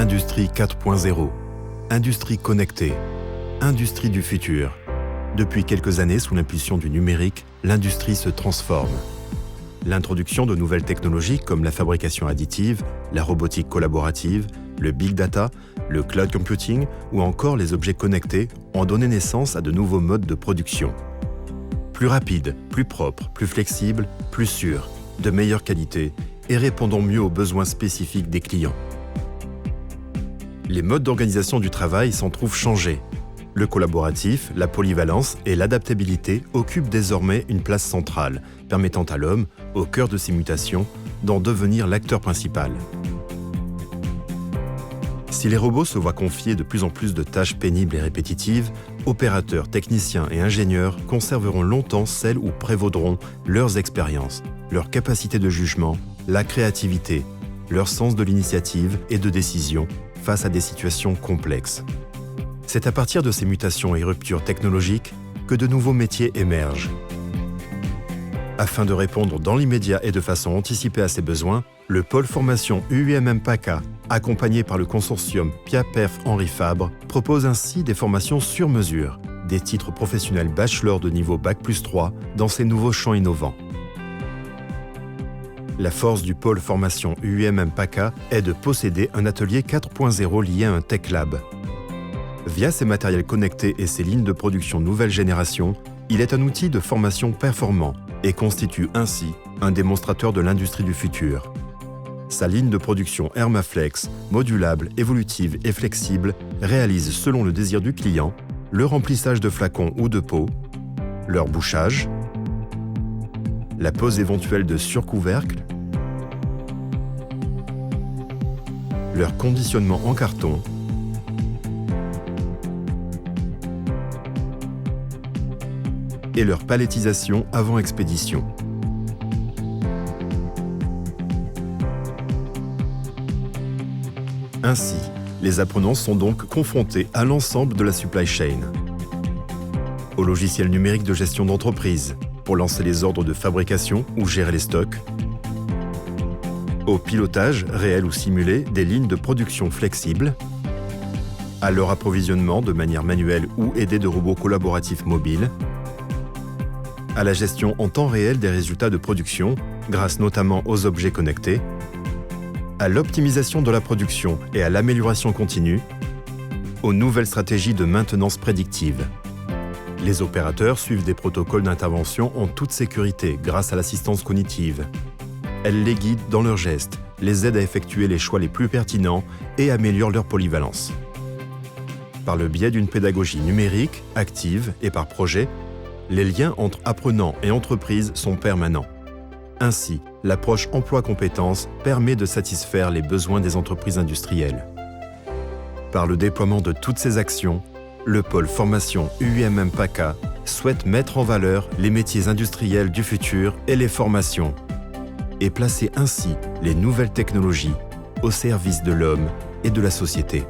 Industrie 4.0, industrie connectée, industrie du futur. Depuis quelques années, sous l'impulsion du numérique, l'industrie se transforme. L'introduction de nouvelles technologies comme la fabrication additive, la robotique collaborative, le big data, le cloud computing ou encore les objets connectés ont donné naissance à de nouveaux modes de production. Plus rapides, plus propres, plus flexibles, plus sûrs, de meilleure qualité et répondant mieux aux besoins spécifiques des clients. Les modes d'organisation du travail s'en trouvent changés. Le collaboratif, la polyvalence et l'adaptabilité occupent désormais une place centrale, permettant à l'homme, au cœur de ces mutations, d'en devenir l'acteur principal. Si les robots se voient confier de plus en plus de tâches pénibles et répétitives, opérateurs, techniciens et ingénieurs conserveront longtemps celles où prévaudront leurs expériences, leur capacité de jugement, la créativité, leur sens de l'initiative et de décision face à des situations complexes. C'est à partir de ces mutations et ruptures technologiques que de nouveaux métiers émergent. Afin de répondre dans l'immédiat et de façon anticipée à ces besoins, le pôle formation UIMM-PACA, accompagné par le consortium PIA-PERF Henri Fabre, propose ainsi des formations sur mesure, des titres professionnels bachelor de niveau Bac+3 dans ces nouveaux champs innovants. La force du pôle formation UIMM-PACA est de posséder un atelier 4.0 lié à un Tech Lab. Via ses matériels connectés et ses lignes de production nouvelle génération, il est un outil de formation performant et constitue ainsi un démonstrateur de l'industrie du futur. Sa ligne de production Hermaflex, modulable, évolutive et flexible, réalise selon le désir du client le remplissage de flacons ou de pots, leur bouchage, la pose éventuelle de surcouvercles, leur conditionnement en carton, et leur palettisation avant expédition. Ainsi, les apprenants sont donc confrontés à l'ensemble de la supply chain. Au logiciel numérique de gestion d'entreprise, pour lancer les ordres de fabrication ou gérer les stocks, au pilotage, réel ou simulé, des lignes de production flexibles, à leur approvisionnement de manière manuelle ou aidé de robots collaboratifs mobiles, à la gestion en temps réel des résultats de production, grâce notamment aux objets connectés, à l'optimisation de la production et à l'amélioration continue, aux nouvelles stratégies de maintenance prédictive. Les opérateurs suivent des protocoles d'intervention en toute sécurité grâce à l'assistance cognitive. Elle les guide dans leurs gestes, les aide à effectuer les choix les plus pertinents et améliore leur polyvalence. Par le biais d'une pédagogie numérique, active et par projet, les liens entre apprenants et entreprises sont permanents. Ainsi, l'approche emploi-compétences permet de satisfaire les besoins des entreprises industrielles. Par le déploiement de toutes ces actions, le pôle formation UIMM-PACA souhaite mettre en valeur les métiers industriels du futur et les formations, et placer ainsi les nouvelles technologies au service de l'homme et de la société.